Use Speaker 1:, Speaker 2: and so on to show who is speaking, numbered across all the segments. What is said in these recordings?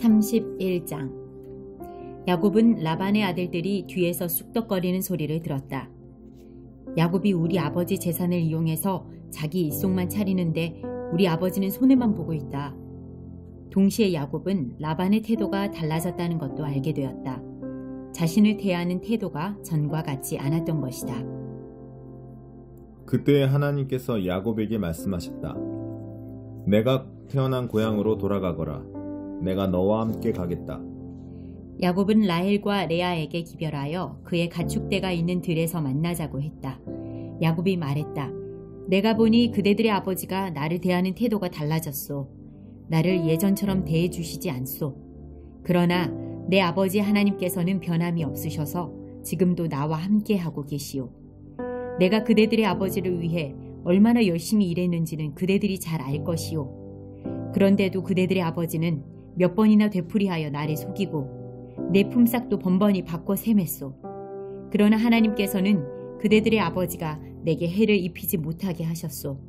Speaker 1: 31장. 야곱은 라반의 아들들이 뒤에서 쑥덕거리는 소리를 들었다. 야곱이 우리 아버지 재산을 이용해서 자기 일속만 차리는데 우리 아버지는 손해만 보고 있다. 동시에 야곱은 라반의 태도가 달라졌다는 것도 알게 되었다. 자신을 대하는 태도가 전과 같지 않았던 것이다.
Speaker 2: 그때 하나님께서 야곱에게 말씀하셨다. 내가 태어난 고향으로 돌아가거라. 내가 너와 함께 가겠다.
Speaker 1: 야곱은 라헬과 레아에게 기별하여 그의 가축대가 있는 들에서 만나자고 했다. 야곱이 말했다. 내가 보니 그대들의 아버지가 나를 대하는 태도가 달라졌소. 나를 예전처럼 대해주시지 않소. 그러나 내 아버지 하나님께서는 변함이 없으셔서 지금도 나와 함께하고 계시오. 내가 그대들의 아버지를 위해 얼마나 열심히 일했는지는 그대들이 잘 알 것이오. 그런데도 그대들의 아버지는 몇 번이나 되풀이하여 나를 속이고 내 품삯도 번번이 바꿔 셈했소. 그러나 하나님께서는 그대들의 아버지가 내게 해를 입히지 못하게 하셨소.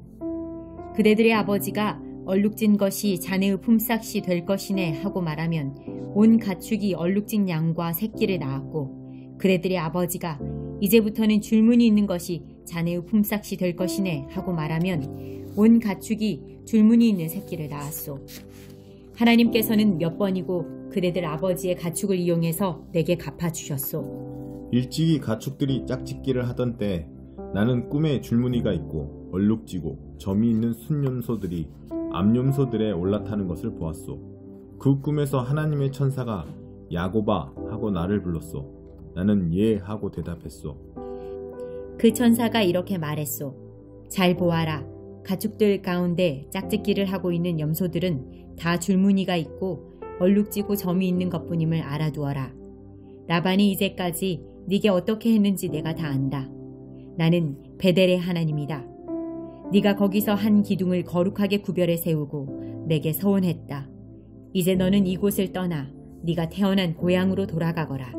Speaker 1: 그대들의 아버지가 얼룩진 것이 자네의 품삯이 될 것이네 하고 말하면 온 가축이 얼룩진 양과 새끼를 낳았고, 그대들의 아버지가 이제부터는 줄무늬 있는 것이 자네의 품삯이 될 것이네 하고 말하면 온 가축이 줄무늬 있는 새끼를 낳았소. 하나님께서는 몇 번이고 그대들 아버지의 가축을 이용해서 내게 갚아주셨소.
Speaker 2: 일찍이 가축들이 짝짓기를 하던 때 나는 꿈에 줄무늬가 있고 얼룩지고 점이 있는 순염소들이 암염소들에 올라타는 것을 보았소. 그 꿈에서 하나님의 천사가 야곱아 하고 나를 불렀소. 나는 예 하고 대답했소.
Speaker 1: 그 천사가 이렇게 말했소. 잘 보아라. 가축들 가운데 짝짓기를 하고 있는 염소들은 다 줄무늬가 있고 얼룩지고 점이 있는 것뿐임을 알아두어라. 라반이 이제까지 네게 어떻게 했는지 내가 다 안다. 나는 베델의 하나님이다. 네가 거기서 한 기둥을 거룩하게 구별해 세우고 내게 서원했다. 이제 너는 이곳을 떠나 네가 태어난 고향으로 돌아가거라.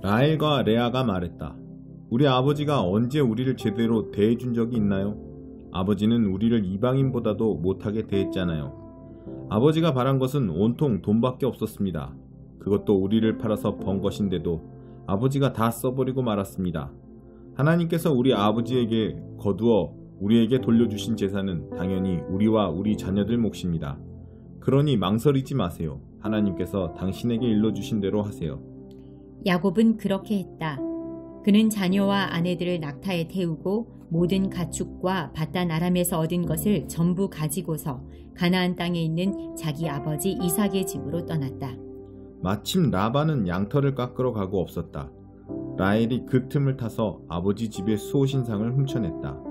Speaker 2: 라헬과 레아가 말했다. 우리 아버지가 언제 우리를 제대로 대해준 적이 있나요? 아버지는 우리를 이방인보다도 못하게 대했잖아요. 아버지가 바란 것은 온통 돈밖에 없었습니다. 그것도 우리를 팔아서 번 것인데도 아버지가 다 써버리고 말았습니다. 하나님께서 우리 아버지에게 거두어 우리에게 돌려주신 재산은 당연히 우리와 우리 자녀들 몫입니다. 그러니 망설이지 마세요. 하나님께서 당신에게 일러주신 대로 하세요.
Speaker 1: 야곱은 그렇게 했다. 그는 자녀와 아내들을 낙타에 태우고 모든 가축과 바단 아람에서 얻은 것을 전부 가지고서 가나안 땅에 있는 자기 아버지 이삭의 집으로 떠났다.
Speaker 2: 마침 라반은 양털을 깎으러 가고 없었다. 라헬이 그 틈을 타서 아버지 집의 수호신상을 훔쳐냈다.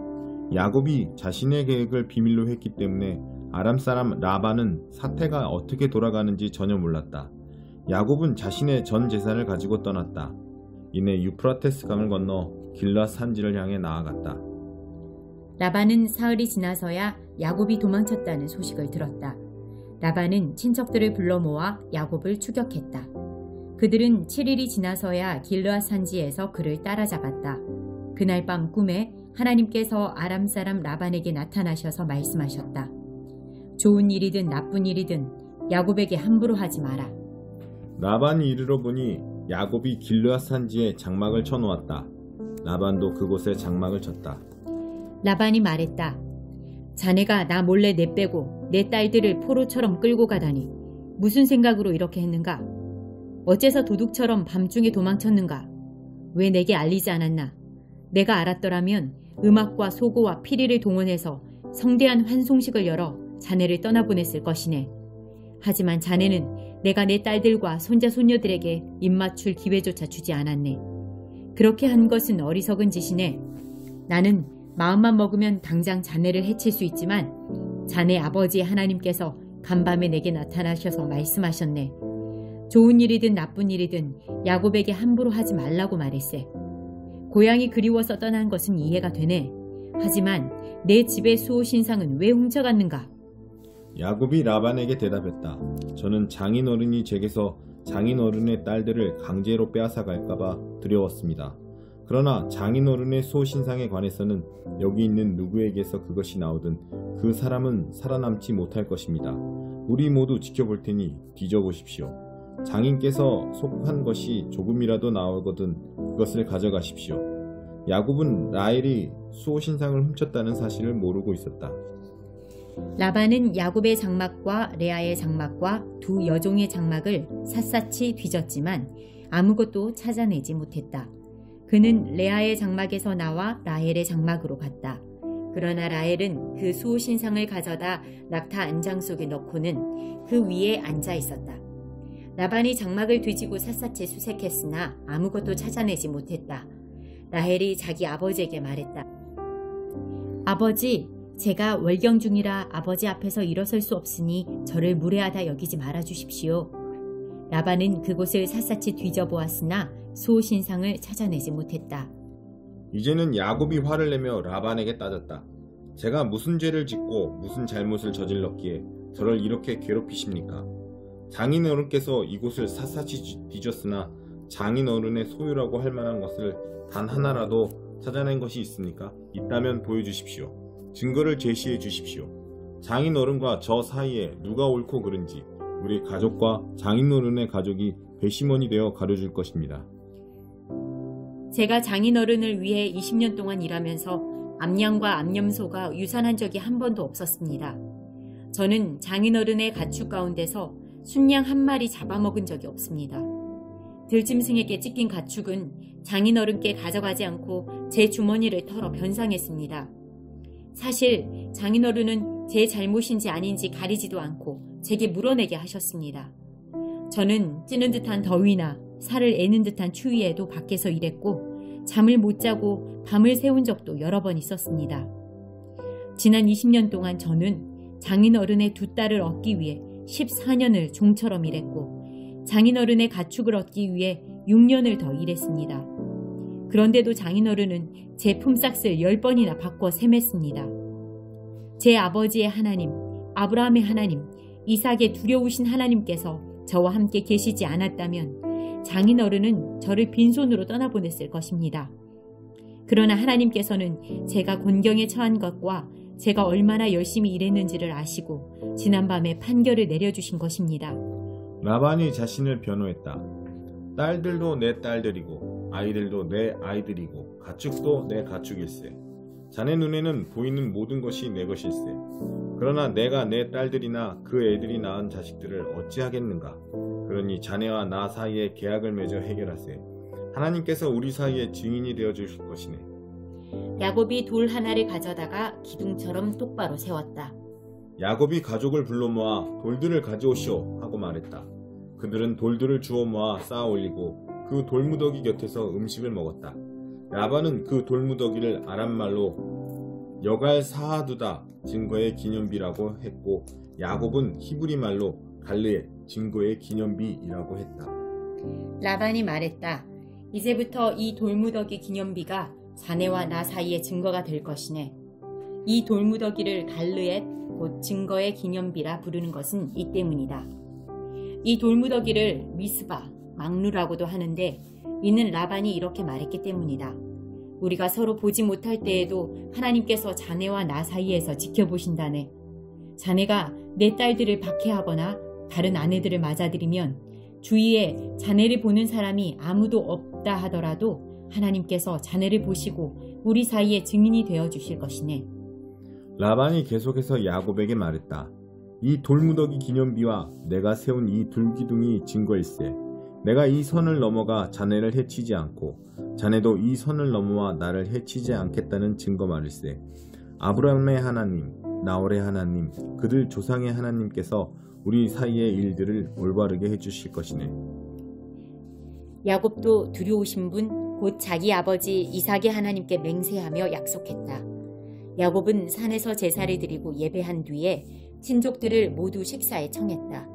Speaker 2: 야곱이 자신의 계획을 비밀로 했기 때문에 아람 사람 라반은 사태가 어떻게 돌아가는지 전혀 몰랐다. 야곱은 자신의 전 재산을 가지고 떠났다. 이내 유프라테스 강을 건너 길앗 산지를 향해 나아갔다.
Speaker 1: 라반은 사흘이 지나서야 야곱이 도망쳤다는 소식을 들었다. 라반은 친척들을 불러 모아 야곱을 추격했다. 그들은 7일이 지나서야 길앗 산지에서 그를 따라잡았다. 그날 밤 꿈에 하나님께서 아람 사람 라반에게 나타나셔서 말씀하셨다. 좋은 일이든 나쁜 일이든 야곱에게 함부로 하지 마라.
Speaker 2: 라반이 이르러 보니 야곱이 길앗 산지에 장막을 쳐놓았다. 라반도 그곳에 장막을 쳤다.
Speaker 1: 라반이 말했다. 자네가 나 몰래 내빼고 내 딸들을 포로처럼 끌고 가다니 무슨 생각으로 이렇게 했는가? 어째서 도둑처럼 밤중에 도망쳤는가? 왜 내게 알리지 않았나? 내가 알았더라면 음악과 소고와 피리를 동원해서 성대한 환송식을 열어 자네를 떠나보냈을 것이네. 하지만 자네는 내가 내 딸들과 손자 손녀들에게 입맞출 기회조차 주지 않았네. 그렇게 한 것은 어리석은 짓이네. 나는 마음만 먹으면 당장 자네를 해칠 수 있지만 자네 아버지의 하나님께서 간밤에 내게 나타나셔서 말씀하셨네. 좋은 일이든 나쁜 일이든 야곱에게 함부로 하지 말라고 말했세. 고향이 그리워서 떠난 것은 이해가 되네. 하지만 내 집의 수호신상은 왜 훔쳐갔는가?
Speaker 2: 야곱이 라반에게 대답했다. 저는 장인어른이 제게서 장인어른의 딸들을 강제로 빼앗아 갈까봐 두려웠습니다. 그러나 장인어른의 수호신상에 관해서는 여기 있는 누구에게서 그것이 나오든 그 사람은 살아남지 못할 것입니다. 우리 모두 지켜볼 테니 뒤져보십시오. 장인께서 속한 것이 조금이라도 나오거든 그것을 가져가십시오. 야곱은 라헬이 수호신상을 훔쳤다는 사실을 모르고 있었다.
Speaker 1: 라반은 야곱의 장막과 레아의 장막과 두 여종의 장막을 샅샅이 뒤졌지만 아무것도 찾아내지 못했다. 그는 레아의 장막에서 나와 라헬의 장막으로 갔다. 그러나 라헬은 그 수호신상을 가져다 낙타 안장 속에 넣고는 그 위에 앉아 있었다. 라반이 장막을 뒤지고 샅샅이 수색했으나 아무것도 찾아내지 못했다. 라헬이 자기 아버지에게 말했다. 아버지, 제가 월경 중이라 아버지 앞에서 일어설 수 없으니 저를 무례하다 여기지 말아 주십시오. 라반은 그곳을 샅샅이 뒤져보았으나 수호신상을 찾아내지 못했다.
Speaker 2: 이제는 야곱이 화를 내며 라반에게 따졌다. 제가 무슨 죄를 짓고 무슨 잘못을 저질렀기에 저를 이렇게 괴롭히십니까? 장인어른께서 이곳을 샅샅이 뒤졌으나 장인어른의 소유라고 할 만한 것을 단 하나라도 찾아낸 것이 있습니까? 있다면 보여주십시오. 증거를 제시해 주십시오. 장인어른과 저 사이에 누가 옳고 그른지 우리 가족과 장인어른의 가족이 배심원이 되어 가려줄 것입니다.
Speaker 1: 제가 장인어른을 위해 20년 동안 일하면서 암양과 암염소가 유산한 적이 한 번도 없었습니다. 저는 장인어른의 가축 가운데서 순양 한 마리 잡아먹은 적이 없습니다. 들짐승에게 찢긴 가축은 장인어른께 가져가지 않고 제 주머니를 털어 변상했습니다. 사실 장인어른은 제 잘못인지 아닌지 가리지도 않고 제게 물어내게 하셨습니다. 저는 찌는 듯한 더위나 살을 애는 듯한 추위에도 밖에서 일했고 잠을 못 자고 밤을 새운 적도 여러 번 있었습니다. 지난 20년 동안 저는 장인어른의 두 딸을 얻기 위해 14년을 종처럼 일했고 장인어른의 가축을 얻기 위해 6년을 더 일했습니다. 그런데도 장인어른은 제 품삯을 10번이나 바꿔 세맸습니다. 제 아버지의 하나님, 아브라함의 하나님, 이삭의 두려우신 하나님께서 저와 함께 계시지 않았다면 장인어른은 저를 빈손으로 떠나보냈을 것입니다. 그러나 하나님께서는 제가 곤경에 처한 것과 제가 얼마나 열심히 일했는지를 아시고 지난밤에 판결을 내려주신 것입니다.
Speaker 2: 라반이 자신을 변호했다. 딸들도 내 딸들이고 아이들도 내 아이들이고 가축도 내 가축일세. 자네 눈에는 보이는 모든 것이 내 것일세. 그러나 내가 내 딸들이나 그 애들이 낳은 자식들을 어찌하겠는가. 그러니 자네와 나 사이에 계약을 맺어 해결하세. 하나님께서 우리 사이에 증인이 되어 주실 것이네.
Speaker 1: 야곱이 돌 하나를 가져다가 기둥처럼 똑바로 세웠다.
Speaker 2: 야곱이 가족을 불러 모아 돌들을 가져오시오 하고 말했다. 그들은 돌들을 주워 모아 쌓아 올리고 그 돌무더기 곁에서 음식을 먹었다. 라반은 그 돌무더기를 아람말로 여갈 사하두다 증거의 기념비라고 했고 야곱은 히브리 말로 갈르에 증거의 기념비이라고 했다.
Speaker 1: 라반이 말했다. 이제부터 이 돌무더기 기념비가 자네와 나 사이의 증거가 될 것이네. 이 돌무더기를 갈르엣 곧 증거의 기념비라 부르는 것은 이 때문이다. 이 돌무더기를 미스바, 막루라고도 하는데 이는 라반이 이렇게 말했기 때문이다. 우리가 서로 보지 못할 때에도 하나님께서 자네와 나 사이에서 지켜보신다네. 자네가 내 딸들을 박해하거나 다른 아내들을 맞아들이면 주위에 자네를 보는 사람이 아무도 없다 하더라도 하나님께서 자네를 보시고 우리 사이에 증인이 되어 주실 것이네.
Speaker 2: 라반이 계속해서 야곱에게 말했다. 이 돌무더기 기념비와 내가 세운 이 돌기둥이 증거일세. 내가 이 선을 넘어가 자네를 해치지 않고 자네도 이 선을 넘어와 나를 해치지 않겠다는 증거 말일세. 아브라함의 하나님, 나홀의 하나님, 그들 조상의 하나님께서 우리 사이의 일들을 올바르게 해주실 것이네.
Speaker 1: 야곱도 두려우신 분 곧 자기 아버지 이삭의 하나님께 맹세하며 약속했다. 야곱은 산에서 제사를 드리고 예배한 뒤에 친족들을 모두 식사에 청했다.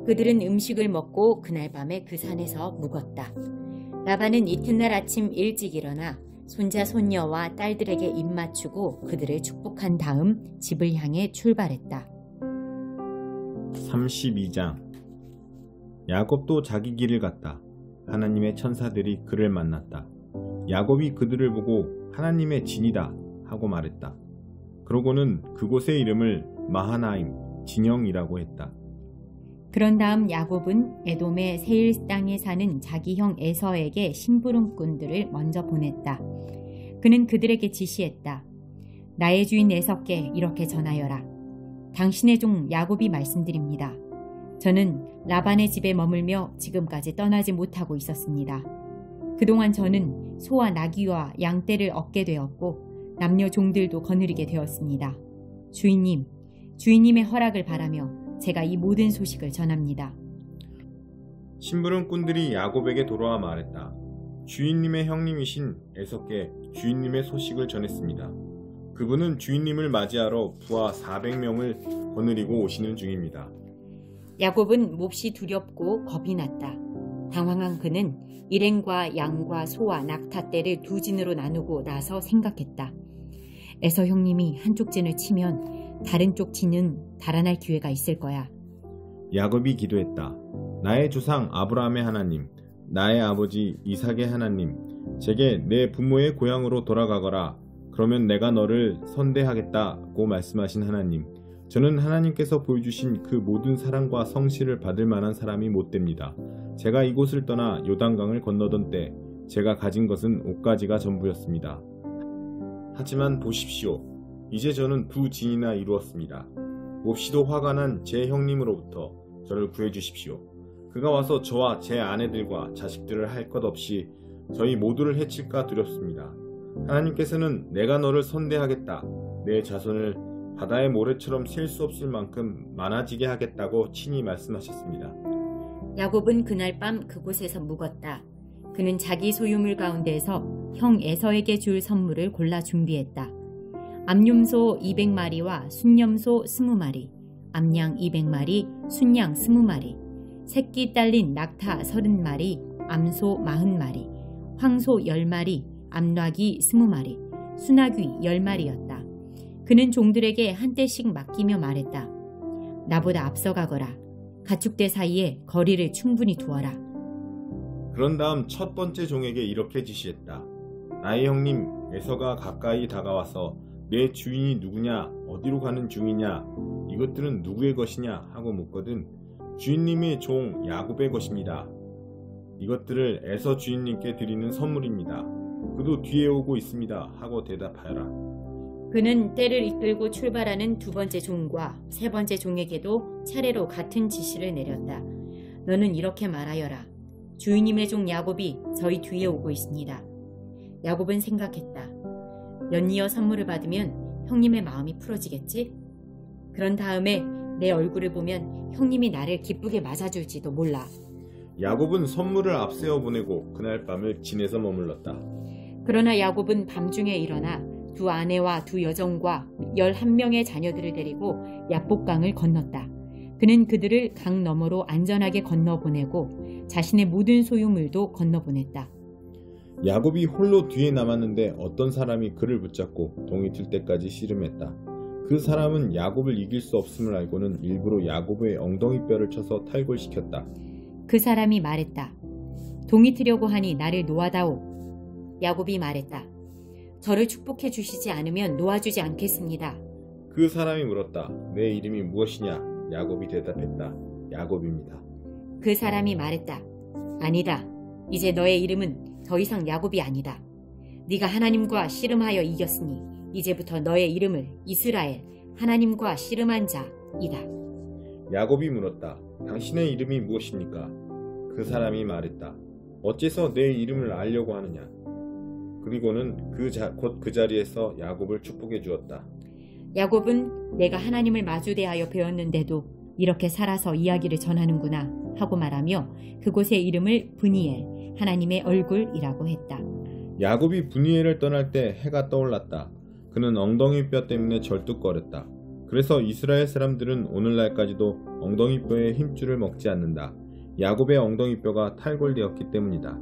Speaker 1: 그들은 음식을 먹고 그날 밤에 그 산에서 묵었다. 라반은 이튿날 아침 일찍 일어나 손자 손녀와 딸들에게 입 맞추고 그들을 축복한 다음 집을 향해 출발했다.
Speaker 2: 32장. 야곱도 자기 길을 갔다. 하나님의 천사들이 그를 만났다. 야곱이 그들을 보고 하나님의 진이다 하고 말했다. 그러고는 그곳의 이름을 마하나임, 진영이라고 했다.
Speaker 1: 그런 다음 야곱은 에돔의 세일 땅에 사는 자기 형 에서에게 심부름꾼들을 먼저 보냈다. 그는 그들에게 지시했다. 나의 주인 에서께 이렇게 전하여라. 당신의 종 야곱이 말씀드립니다. 저는 라반의 집에 머물며 지금까지 떠나지 못하고 있었습니다. 그동안 저는 소와 나귀와 양떼를 얻게 되었고 남녀 종들도 거느리게 되었습니다. 주인님의 허락을 바라며 제가 이 모든 소식을 전합니다.
Speaker 2: 심부름꾼들이 야곱에게 돌아와 말했다. 주인님의 형님이신 에서께 주인님의 소식을 전했습니다. 그분은 주인님을 맞이하러 부하 400명을 거느리고 오시는 중입니다.
Speaker 1: 야곱은 몹시 두렵고 겁이 났다. 당황한 그는 일행과 양과 소와 낙타떼를 두 진으로 나누고 나서 생각했다. 에서 형님이 한쪽 진을 치면 다른 쪽 진은 달아날 기회가 있을 거야.
Speaker 2: 야곱이 기도했다. 나의 조상 아브라함의 하나님, 나의 아버지 이삭의 하나님, 제게 내 부모의 고향으로 돌아가거라. 그러면 내가 너를 선대하겠다고 말씀하신 하나님, 저는 하나님께서 보여주신 그 모든 사랑과 성실을 받을 만한 사람이 못됩니다. 제가 이곳을 떠나 요단강을 건너던 때 제가 가진 것은 옷가지가 전부였습니다. 하지만 보십시오. 이제 저는 두 진이나 이루었습니다. 몹시도 화가 난 제 형님으로부터 저를 구해주십시오. 그가 와서 저와 제 아내들과 자식들을 할 것 없이 저희 모두를 해칠까 두렵습니다. 하나님께서는 내가 너를 선대하겠다. 내 자손을 바다의 모래처럼 셀 수 없을 만큼 많아지게 하겠다고 친히 말씀하셨습니다.
Speaker 1: 야곱은 그날 밤 그곳에서 묵었다. 그는 자기 소유물 가운데에서 형 에서에게 줄 선물을 골라 준비했다. 암염소 200마리와 순염소 20마리, 암양 200마리, 순양 20마리, 새끼 딸린 낙타 30마리, 암소 40마리, 황소 10마리, 암낙이 20마리, 순아귀 10마리였다. 그는 종들에게 한 떼씩 맡기며 말했다. 나보다 앞서가거라. 가축대 사이에 거리를 충분히 두어라.
Speaker 2: 그런 다음 첫 번째 종에게 이렇게 지시했다. 나의 형님 에서가 가까이 다가와서 내 주인이 누구냐, 어디로 가는 중이냐, 이것들은 누구의 것이냐 하고 묻거든 주인님의 종 야곱의 것입니다. 이것들을 에서 주인님께 드리는 선물입니다. 그도 뒤에 오고 있습니다 하고 대답하여라.
Speaker 1: 그는 떼를 이끌고 출발하는 두 번째 종과 세 번째 종에게도 차례로 같은 지시를 내렸다. 너는 이렇게 말하여라. 주인님의 종 야곱이 저희 뒤에 오고 있습니다. 야곱은 생각했다. 연이어 선물을 받으면 형님의 마음이 풀어지겠지? 그런 다음에 내 얼굴을 보면 형님이 나를 기쁘게 맞아줄지도 몰라.
Speaker 2: 야곱은 선물을 앞세워 보내고 그날 밤을 진에서 머물렀다.
Speaker 1: 그러나 야곱은 밤중에 일어나 두 아내와 두 여종과 11명의 자녀들을 데리고 야복강을 건넜다. 그는 그들을 강 너머로 안전하게 건너보내고 자신의 모든 소유물도 건너보냈다.
Speaker 2: 야곱이 홀로 뒤에 남았는데 어떤 사람이 그를 붙잡고 동이 틀 때까지 씨름했다. 그 사람은 야곱을 이길 수 없음을 알고는 일부러 야곱의 엉덩이뼈를 쳐서 탈골시켰다.
Speaker 1: 그 사람이 말했다. 동이 트려고 하니 나를 놓아다오. 야곱이 말했다. 저를 축복해 주시지 않으면 놓아주지 않겠습니다.
Speaker 2: 그 사람이 물었다. 내 이름이 무엇이냐? 야곱이 대답했다. 야곱입니다.
Speaker 1: 그 사람이 말했다. 아니다. 이제 너의 이름은 더 이상 야곱이 아니다. 네가 하나님과 씨름하여 이겼으니 이제부터 너의 이름을 이스라엘, 하나님과 씨름한 자이다.
Speaker 2: 야곱이 물었다. 당신의 이름이 무엇입니까? 그 사람이 말했다. 어째서 내 이름을 알려고 하느냐? 그리고는 곧 그 자리에서 야곱을 축복해 주었다.
Speaker 1: 야곱은 내가 하나님을 마주대하여 배웠는데도 이렇게 살아서 이야기를 전하는구나 하고 말하며 그곳의 이름을 브니엘, 하나님의 얼굴이라고 했다.
Speaker 2: 야곱이 브니엘을 떠날 때 해가 떠올랐다. 그는 엉덩이뼈 때문에 절뚝거렸다. 그래서 이스라엘 사람들은 오늘날까지도 엉덩이뼈의 힘줄을 먹지 않는다. 야곱의 엉덩이뼈가 탈골되었기 때문이다.